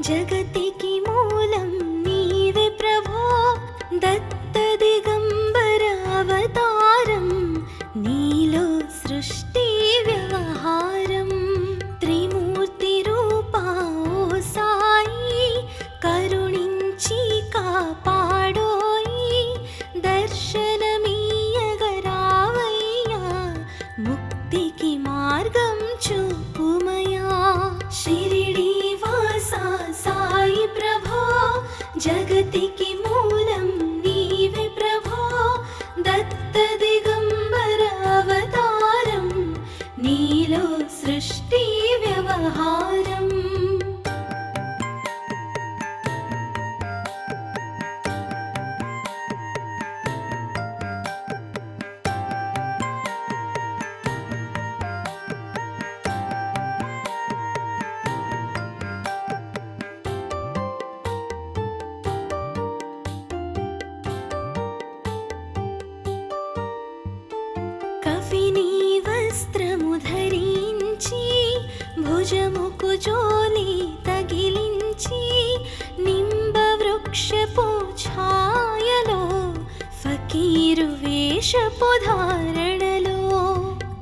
జగతికి మూలం నీవే ప్రభో, దత్త దిగంబర అవతారం, నీలో సృష్టి వ్యవహారం. త్రిమూర్తి రూపా ఓ సాయి, కరుణించి కాపాడోయి, దర్శనమీయగరావయ్యా, ముక్తికి మార్గం చూపుమయా. షిరిడి వాసా సాయి ప్రభో, జగతికి మూలం నీవే ప్రభో, దత్త దిగంబర అవతారం, నీలో సృష్టి వ్యవహారం. కఫినీ వస్త్రము ధరించి, భుజముకు జోలి తగిలించి, నింబ వృక్షపు ఛాయలో, ఫకీరు వేషపు ధారణలో,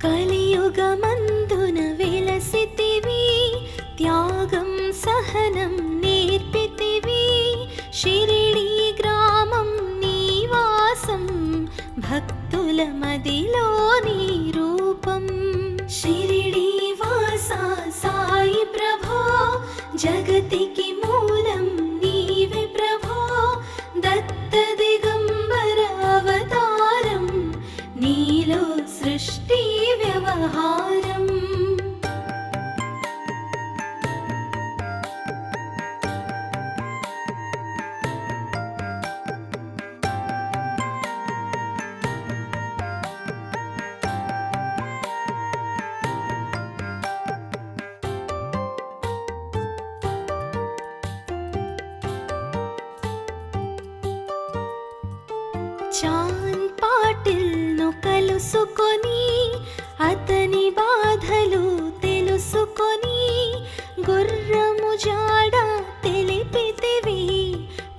కలియుగమందున వెలసితివి, త్యాగం సహనం నేర్పితివి. షిరిడి గ్రామం నీవాసం, భక్తుల మదిలో నీ రూపం. షిరిడి వాసా సాయి ప్రభో, జగతికి మూలం నీవే ప్రభో, దత్త దిగంబర అవతారం, నీలో సృష్టి వ్యవహారం. చాన్ పాటిల్ను కలుసుకొని, అతని బాధలు తెలుసుకొని, గుర్రము జాడ తెలిపితివి,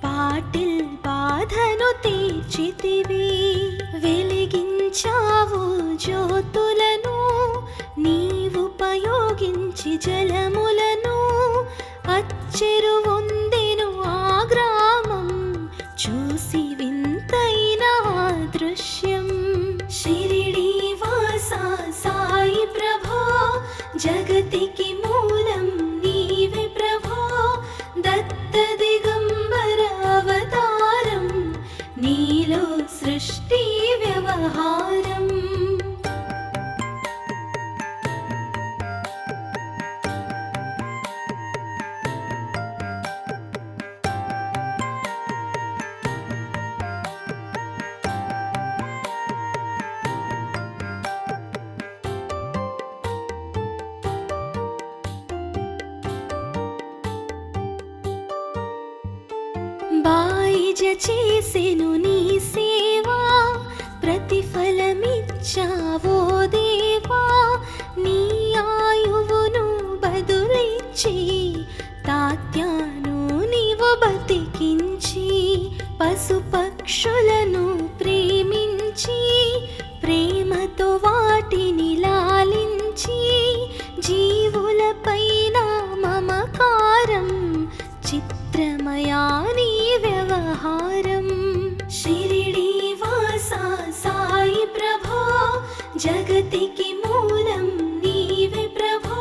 పాటిల్ బాధను తీర్చితివి. వెలిగించావు జ్యోతులను, నీవుపయోగించి జలములను, అచ్చెరు వందెను ఆ గ్రామం, చూసి వింతైన దృశ్యం. షిరిడి వాసా సాయి ప్రభో, జగతికి మూలం నీవే ప్రభో, దత్త దిగంబర అవతారం, నీలో సృష్టి వ్యవహారం. బాయిజ చేసెను నీ సేవా, ప్రతిఫలమిచ్చావో దేవా, నీ ఆయువును బదులిచ్చి, తాత్యాను నీవు బతికించి, పశుపక్షులను ప్రేమించి, ప్రేమతో వాటిని లాలించి, జీవులపైన మమకారం, చిత్రమయా నీ వ్యవహారం. షిరిడి వాసా సాయి ప్రభో, జగతికి మూలం నీవే ప్రభో,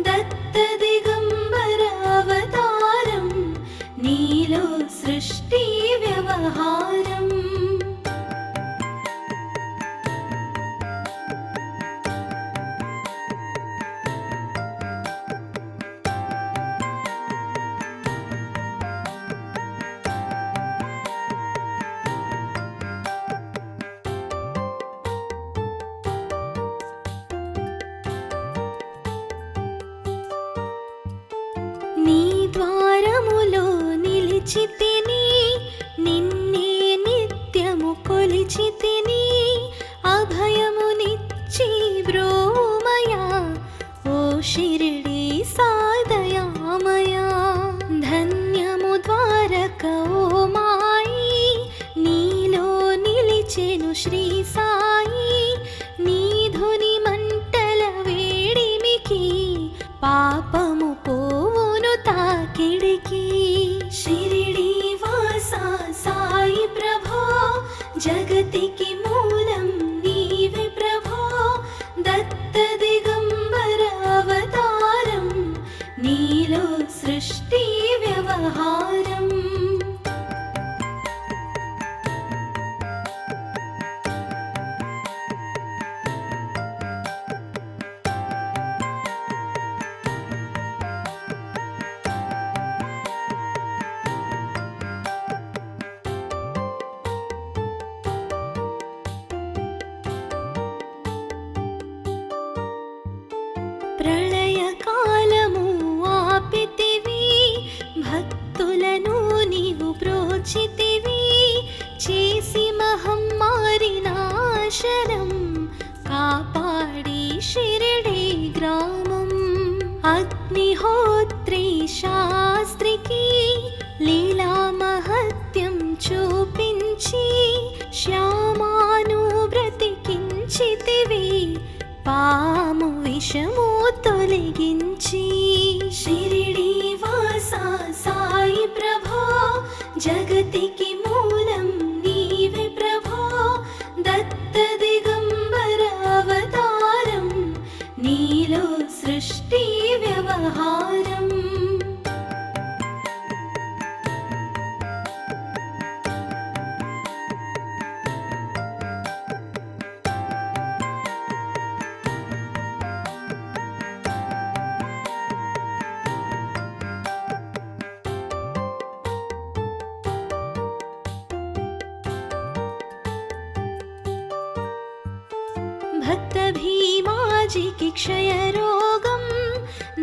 దత్త దిగంబర అవతారం, నీలో సృష్టి వ్యవహారం. నీ ద్వారములో నిలిచితిని, నిన్నే నిత్యము కొలిచితిని, అభయమునిచ్చి బ్రోమయా, ఓ షిరిడి సాదయామయా. పాపము పోవును తాకిడికి. షిరిడి వాసా సాయి ప్రభో, జగతికి మూలం నీవే ప్రభో. దత్త దిగంబర అవతారం, నీలో సృష్టి వ్యవహారం. ప్రళయకాలము ఆపితివి, భక్తులను నీవు ప్రోచితివి. చేసి మహమ్మారి నాశనం, కాపాడి షిరిడి గ్రామం. అగ్నిహోత్రి శాస్త్రికి లీలా మహత్యం చూపించి, శ్యామాను బ్రతికించితివి, పాము విషము తొలగించి. షిరిడి వాసా సాయి ప్రభో, జగతికి మూలం నీవే ప్రభో. దత్త దిగంబర అవతారం, నీలో సృష్టి వ్యవహారం. భక్త భీమాజికి క్షయరోగం,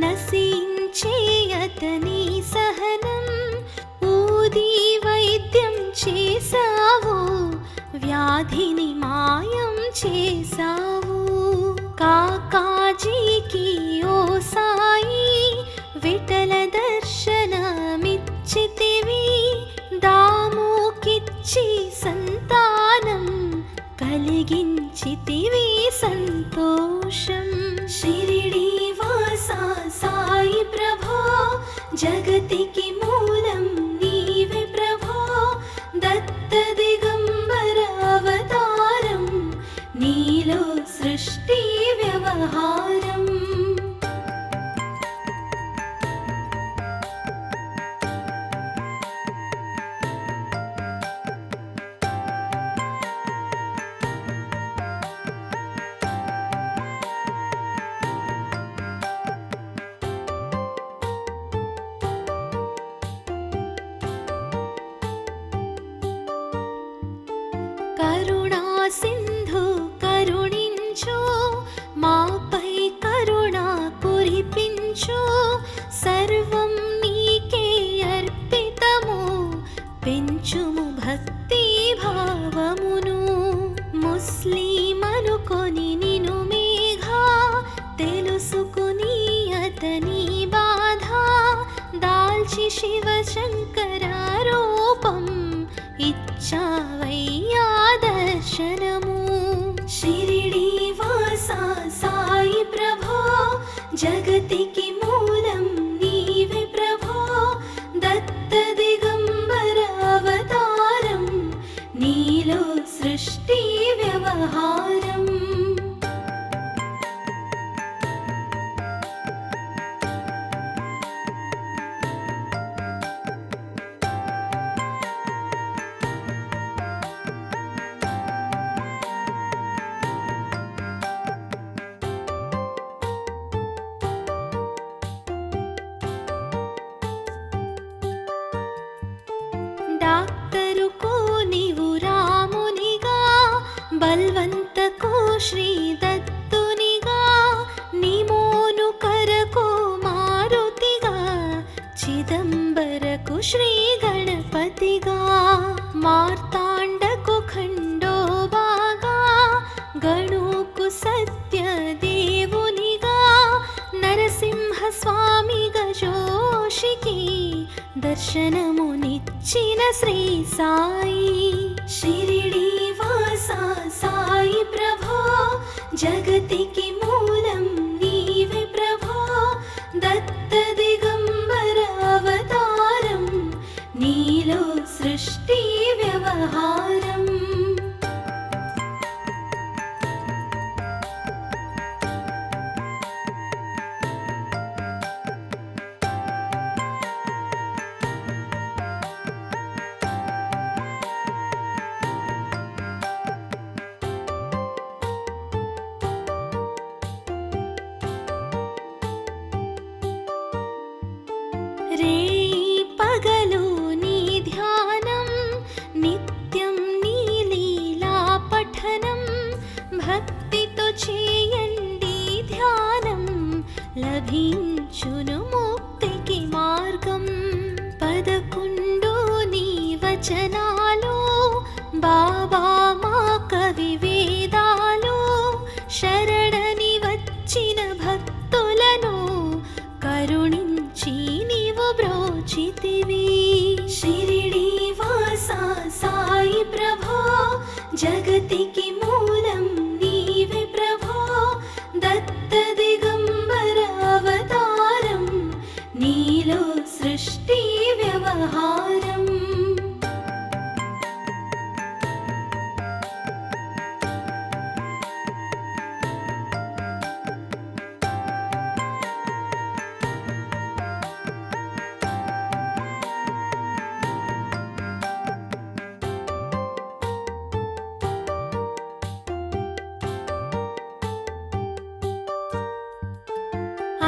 నశించే అతని సహనం. ఊది వైద్యం చేసావు, వ్యాధిని మాయం చేసావు. కాకాజీకి ఓ సాయి, విఠల దర్శనమిచ్చితివి. దాముకిచ్చి సంతానం, కలిగించితివి సంతోషం. షిరిడి వాసా సాయి ప్రభో, జగతికి మూలం నీవే ప్రభో. దత్త దిగంబర అవతారం, నీలో సృష్టి వ్యవహారం. కరుణా సింధు కరుణించు, మాపై కరుణ కురిపించు. సర్వం నీకే అర్పితము, పెంచుము భక్తి భావమును. ముస్లిమనుకొని నిను మేఘా, తెలుసుకుని అతని బాధ. దాల్చి శివ శంకర రూపం, ఇచ్చావయ్యా దర్శనము. షిరిడి వాసా సాయి ప్రభో, జగతికి మూలం నీవే ప్రభో. దత్త దిగంబర అవతారం, నీలో సృష్టి వ్యవహారం. డాక్టరుకు నీవు రామునిగా, బల్వంతకు శ్రీ దత్తునిగా. నిమోను కరకు మారుతిగా, చిదంబరకు శ్రీ గణపతిగా. మార్తాండకు ఖండోబాగా, గణుకు సత్య దేవునిగా. నరసింహ స్వామి గజోషికి, దర్శనమునిచ్చిన శ్రీ సాయి. షిరిడి వాసా సాయి ప్రభో, జగతికి మూలం నీవే ప్రభో. దత్త దిగంబర అవతారం నీలో సృష్టి వ్యవహారం. రేయి పగలు నీ ధ్యానం నిత్యం నీ లీలా పఠనం భక్తితో చేయండి ధ్యానం లభించును ముక్తికి మార్గం. 11 నీ వచనాలు బాబా మా కవి వేదాలు శరణని వచ్చిన భక్తులను కరుణించి నీవు బ్రోచితివి. షిరిడి వాసా సాయి ప్రభో జగతికి మూలం నీవే ప్రభో దత్త దిగంబర అవతారం నీలో సృష్టి వ్యవహారం.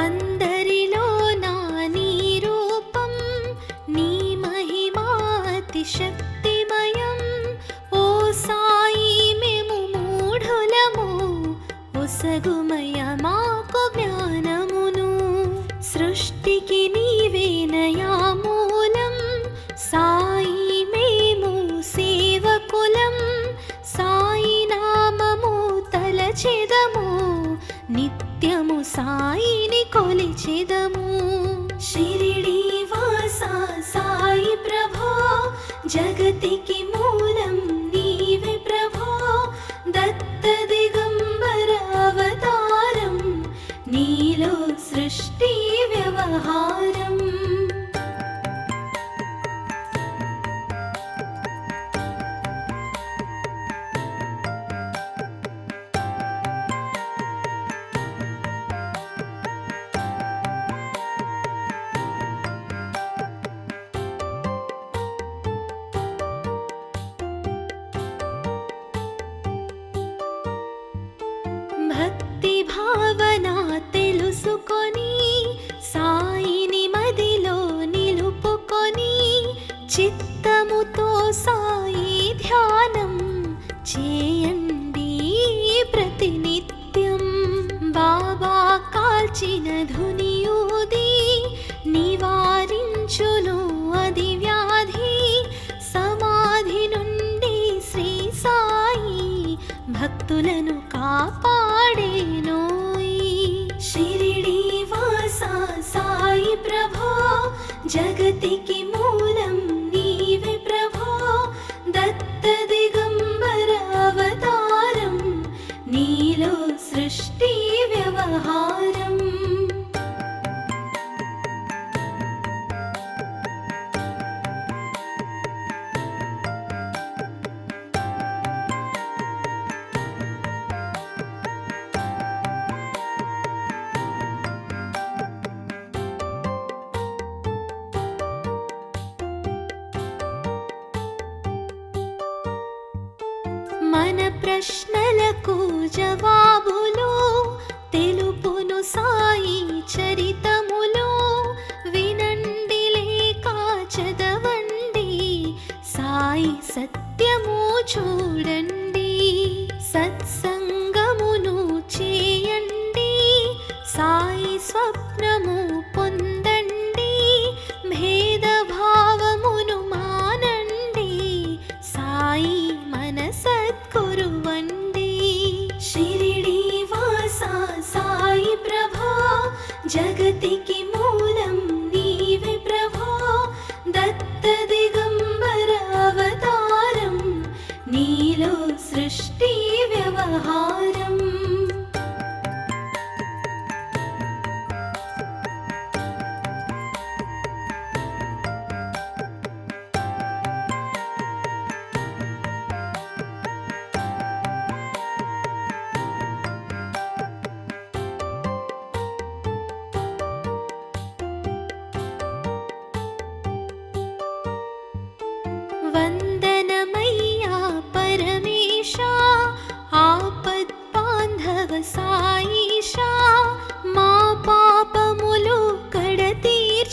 అందరిలో నా నీ రూపం నీ మహిమాతి శక్తిమయం. ఓ సాయి మేము మూఢులము ఒసగుమయ మాకు జ్ఞానమును. సృష్టికి నీవేనయా మూలం సాయి మేము సేవకులం. సాయి నామము తలచెదము నిత్యము సాయిని కొలిచెదము. షిరిడి వాసా సాయి ప్రభో జగతికి మూలం నీవే ప్రభో దత్త దిగంబర అవతారం నీలో సృష్టి వ్యవహారం. భక్తి భావన తెలుసుకొని సాయిని మదిలో నిలుపుకొని చిత్తముతో సాయి ధ్యానం చేయండి ప్రతినిత్యం. బాబా కాల్చిన ధునియూది నివారించును అది వ్యాధి. సమాధి నుండి శ్రీ సాయి భక్తులను కాపాడేనోయ్. షిరిడి వాసా సాయి ప్రభో జగతికి మూలం నీవే ప్రభో దత్త దిగంబర అవతారం నీలో సృష్టి వ్యవహారం. మన ప్రశ్నలకు జవాబులు తెలుపును సాయి చరితములు. వినండి లేక చదవండి సాయి సత్యము చూడండి. సత్సంగమును చేయండి సాయి స్వప్నము పొందండి. భేదభావమును మానండి సాయి మన సద్గురువండి. షిరిడి వాసా సాయి ప్రభో జగతికి మూలం నీవే ప్రభో దత్త దిగంబర అవతారం నీలో సృష్టి వ్యవహారం.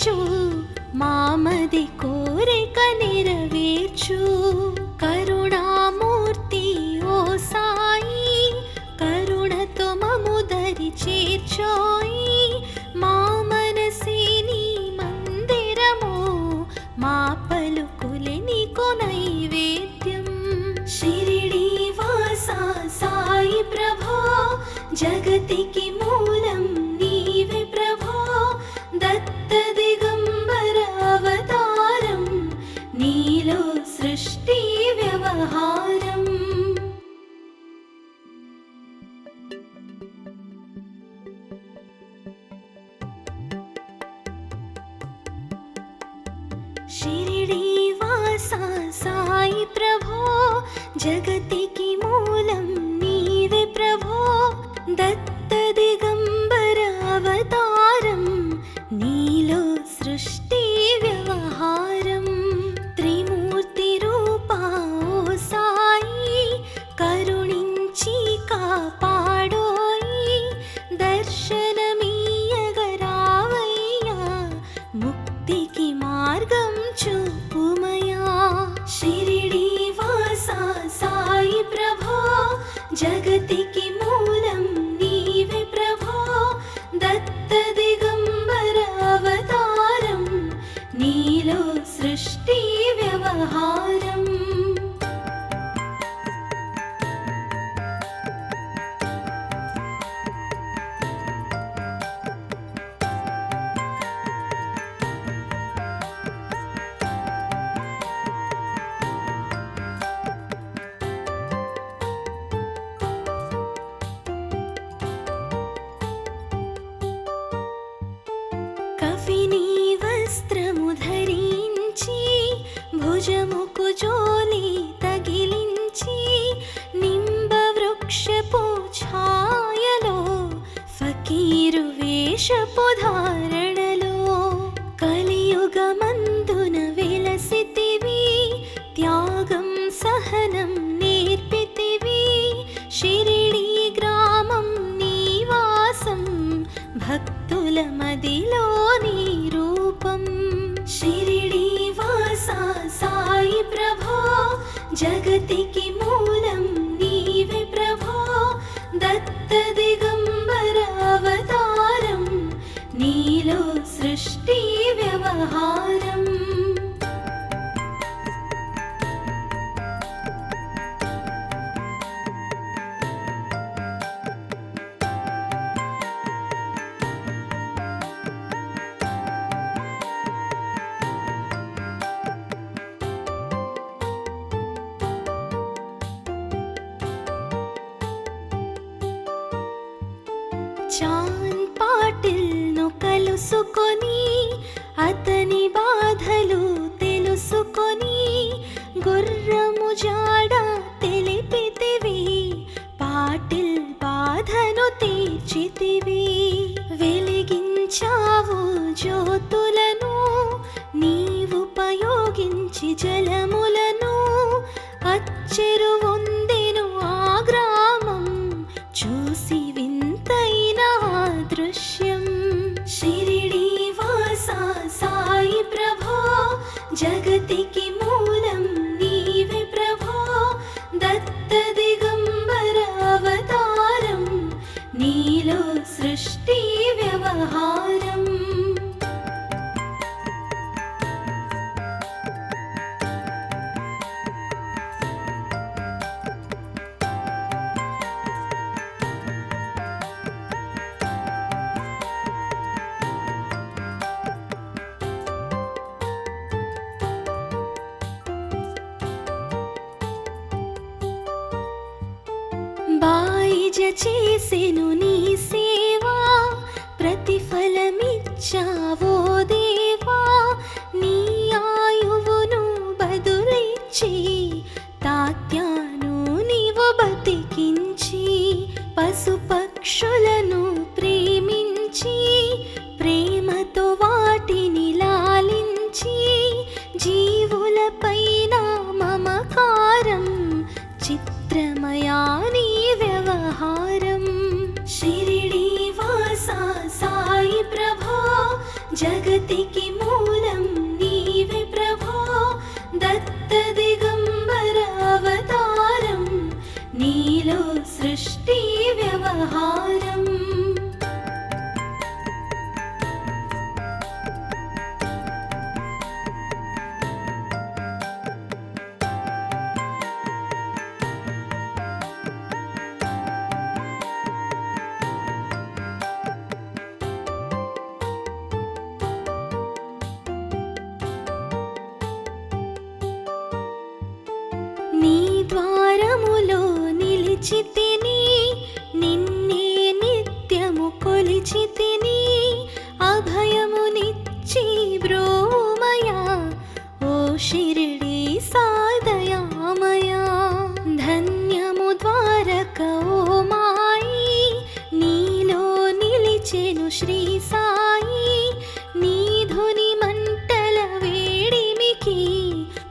దీవించు, మామది కోరిక నెరవేర్చు. కరుణామూర్తి ఓ సాయి, కరుణతో మము దరి చేర్చోయి. మా మనసే నీ మందిరము, మా పలుకులే నీకు నైవేద్యం. షిరిడి వాసా సాయి ప్రభో, జగతికి మూలం నీవే ప్రభో. దత్త దిగంబర అవతారం, నీలో సృష్టి వ్యవహారం. షిరిడి వాసా సాయి ప్రభో, జగతికి మూలం నీవే ప్రభో. దత్త దిగంబర అవతారం, నీలో సృష్టి వ్యవహారం. త్రిమూర్తి రూపా ఓ సాయి, కరుణించి కాపాడోయి. దర్శనమీయగరావయ్యా, ముక్తికి మార్గం చూపుమయా. షిరిడి వాసా సాయి ప్రభో, జగతికి మూలం నీవే ప్రభో. దత్త దిగంబర అవతారం, నీలో సృష్టి వ్యవహారం. కఫినీ వస్త్రము ధరించి, భుజముకు జోలి తగిలించి. నింబ వృక్షపు ఛాయలో, ఫకీరు వేషపు ధారణలో. కలియుగమందున వెలసితివి, త్యాగం సహనం నేర్పితివి. షిరిడి గ్రామం నీవాసం, భక్తుల మదిలో నీ రూపం. షిరిడి వాసా సాయి ప్రభో, జగతికి మూలం నీవే ప్రభో. దత్త దిగంబర అవతారం, నీలో సృష్టి వ్యవహారం. చాన్ పాటిల్ను కలుసుకొని, అతని బాధలు తెలుసుకొని. గుర్రము జాడ తెలిపితివి, పాటిల్ బాధను తీర్చితివి. వెలిగించావు జ్యోతులను, నీవుపయోగించి జలములను. అచ్చెరు వందెను ఆ గ్రామం, చూసి వింతైన దృశ్యం. షిరిడి వాసా సాయి ప్రభో, జగతికి మూలం నీవే ప్రభో. దత్త దిగంబర అవతారం, నీలో సృష్టి వ్యవహారం. బాయిజ చేసెను నీ సేవా, ప్రతిఫలమిచ్చావో దేవా. నీ ఆయువును బదులిచ్చి, తాత్యాను నీవు బతికించి. పశుపక్షులను ప్రేమించి, ప్రేమతో వాటిని లాలించి. జీవులపైన మమకారం, చిత్రమయా నీ వ్యవహారం. షిరిడి వాసా సాయి ప్రభో, జగతి జగతికి మూలం నీవే ప్రభో దత్త దిగంబర అవతారం నీలో సృష్టి వ్యవహారం నీ ద్వారములో నిలిచితిని నిన్నే నిత్యము కొలిచితిని అభయమునిచ్చి బ్రోమయా ఓ షిరిడి సాదయామయా ధన్యము ద్వారక ఓ మాయి నీలో నిలిచెను శ్రీ సాయి నీ ధుని మంటల వేడిమికి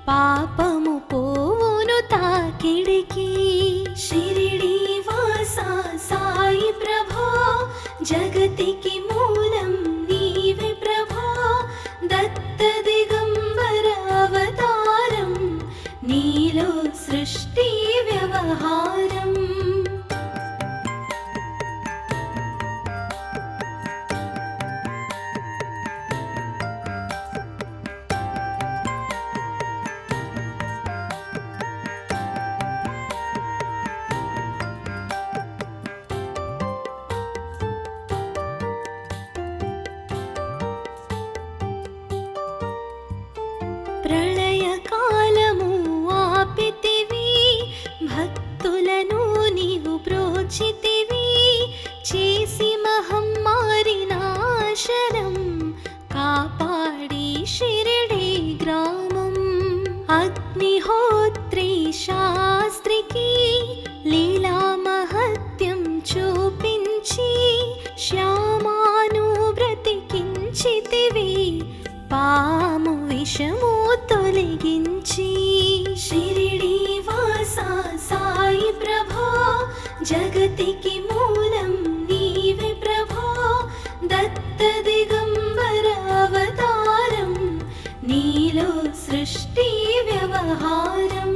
పాపము పోవును తాకిడికి షిరిడి వాస సాయి ప్రభో జగతికి మూలం నీవే ప్రభో దత్త దిగంబర అవతారం నీలో సృష్టి వ్యవహారం ప్రళయకాలము ఆపితివి భక్తులను నీవు బ్రోచితివి చేసి మహమ్మారి నాశనం కాపాడి షిరిడి గ్రామం అగ్నిహోత్రి శాస్త్రికి లీలా మహత్యం చూపించి శ్యామాను బ్రతికించితివి పాము విషము తొలగించి షిరిడి వాస సాయి ప్రభో జగతికి మూలం నీవే ప్రభో దత్త దిగంబర అవతారం నీలో సృష్టి వ్యవహారం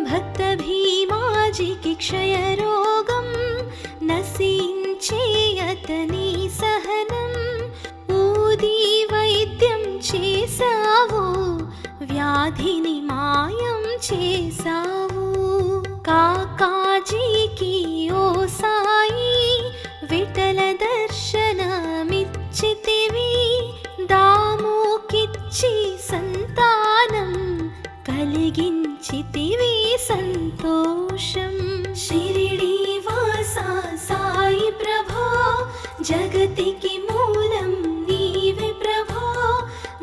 భక్త భీమాజికి క్షయరోగం నశించే అతని సహనం ఊది వైద్యం చేసావు వ్యాధిని మాయం చేసావు కాకాజీకి ఓ సాయి విఠల దర్శనమిచ్చితివి దాముకిచ్చి సంతానం కలిగించితివి సంతోషం షిరిడి వాస సాయి ప్రభో జగతికి మూలం నీవే ప్రభో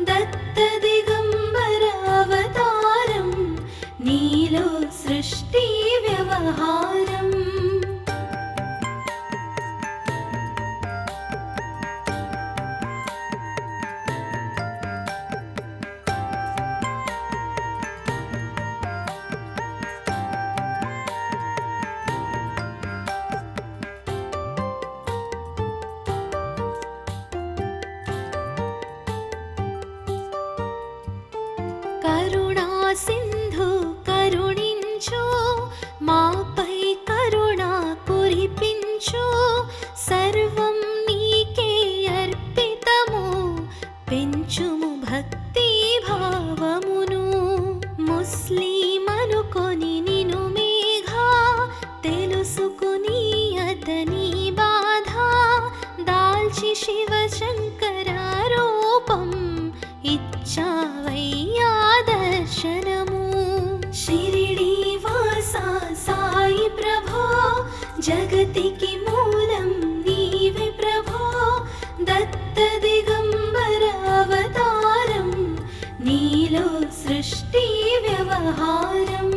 దత్త దిగంబర అవతారం నీలో సృష్టి వ్యవహారం కరుణా సింధు కరుణించు మాపై కరుణ కురిపించు సర్వం నీకే అర్పితము పెంచుము భక్తి భావమును ముస్లిం అనుకొని నిను మేఘా తెలుసుకుని అతని బాధ దాల్చి శివ శంకర రూపం ఇచ్చావయ్యా దర్శనము షిరిడి వాస సాయి ప్రభో జగతికి మూలం నీవే ప్రభో దత్త దిగంబర అవతారం నీలో సృష్టి వ్యవహారం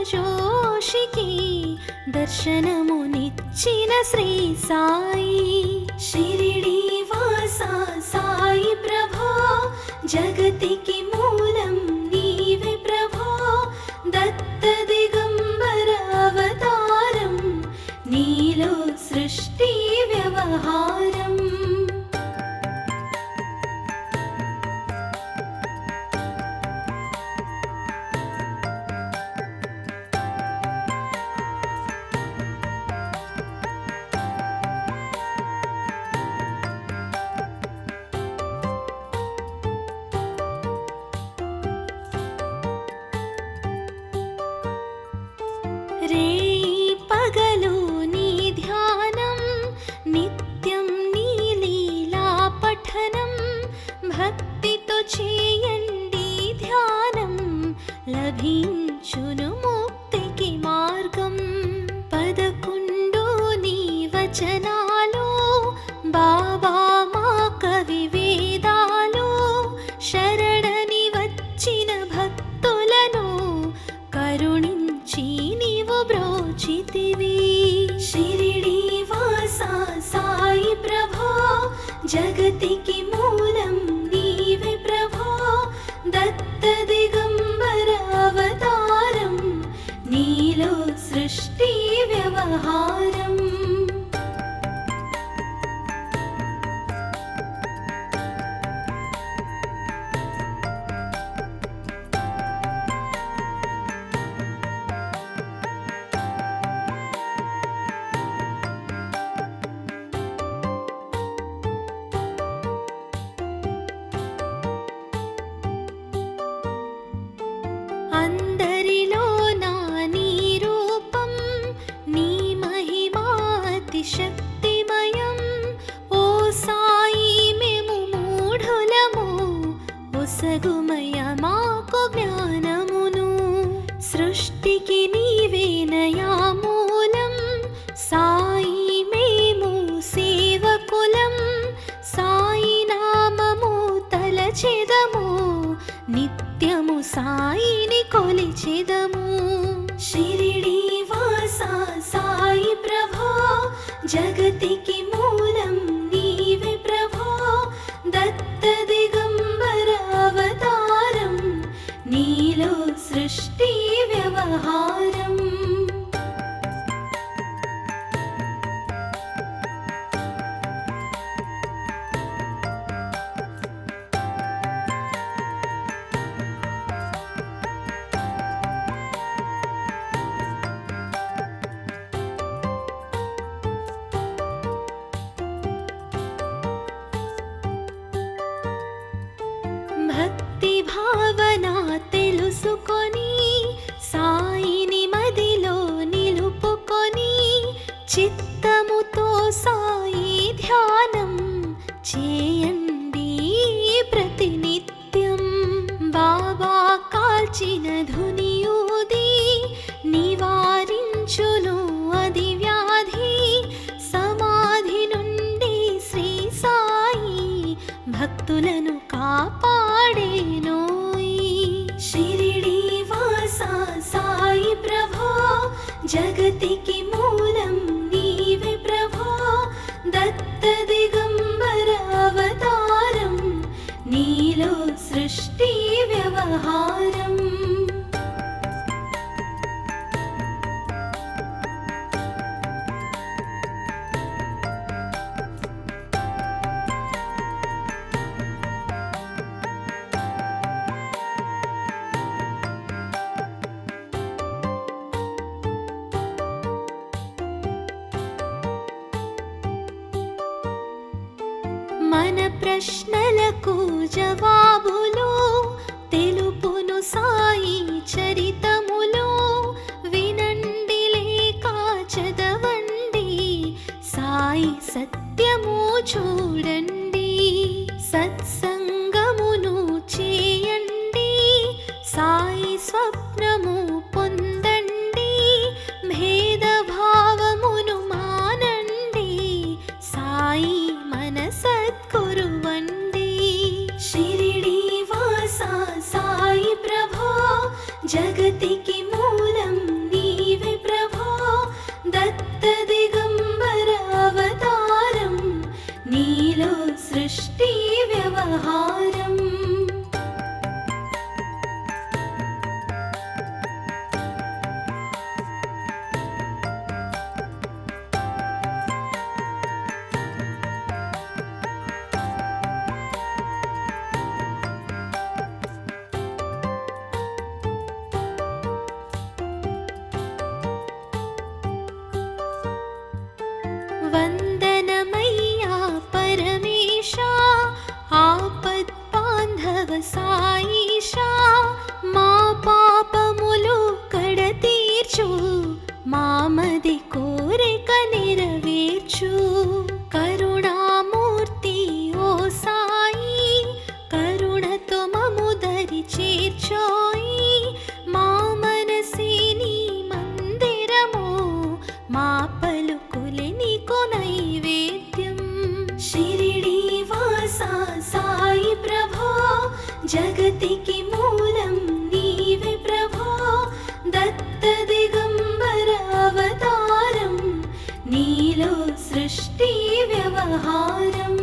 జోషికి దర్శనమునిచ్చిన శ్రీ సాయి. షిరిడి వాస సాయి ప్రభో, జగతికి మూలం నీవే ప్రభో. దత్త దిగంబర అవతారం, నీలో సృష్టి వ్యవహారం. రేయి పగలు నీ ధ్యానం, నిత్యం నీ లీలా పఠనం. భక్తితో చేయండి ధ్యానం, లభించును ముక్తికి మార్గం. 11 నీ వచనాలు, బాబా మా కవి వేదాలు. శరణని వచ్చిన భక్తులను కరుణించి నీవు బ్రోచితివి. షిరిడి వాస సాయి ప్రభో, జగతికి మూలం నీవే ప్రభో. దత్త దిగంబర అవతారం, నీలో సృష్టి వ్యవహారం. అందరిలో నా నీ రూపం, నీ మహిమా అతి శక్తిమయం. ఓ సాయి మేము మూఢులము, ఒసగుమయ మాకు జ్ఞానమును. సృష్టికి నీవేనయా మూలం, సాయి మేము సేవకులం. సాయి నామము తలచెదము, నిత్యము సాయిని కొలిచెదము. షిరిడి వాస సాయి ప్రభో, జగతికి మూలం నీవే ప్రభో. దత్త దిగంబర అవతారం, నీలో సృష్టి వ్యవహారం. భక్తి భావన తెలుసుకొని, సాయిని మదిలో నిలుపుకొని. చిత్తముతో సాయి ధ్యానం చేయండి ప్రతినిత్యం. బాబా కాల్చిన ధునియూది, నివారించును అది వ్యాధి. సమాధి నుండి శ్రీ సాయి భక్తులను కాపాడేనోయ్. షిరిడి వాస సాయి ప్రభో, జగతికి మూలం నీవే ప్రభో. దత్త దిగంబర అవతారం, నీలో సృష్టి వ్యవహారం. మన ప్రశ్నలకు జవాబులు తెలుపును సాయి చరితములు. వినండి లేక చదవండి, సాయి సత్యము చూడండి. సత్సంగమును చేయండి, సాయి స్వప్నము పొందండి. భేదభావమును మానండి, సాయి మన సద్గురువండి. షిరిడి వాస సాయి ప్రభో, జగతికి మూలం సాయిషా మా పాపములు కడతీర్చు మామది కోరిక నెరవేర్చు కరుణామూర్తి ఓ సాయి కరుణతో మము దరి చేర్చోయి మా మనసే నీ మందిరము మా పలుకులే నీకు నైవేద్యం షిరిడి వాసా సాయి ప్రభో జగతికి మూలం నీవే ప్రభో దత్త దిగంబర అవతారం నీలో సృష్టి వ్యవహారం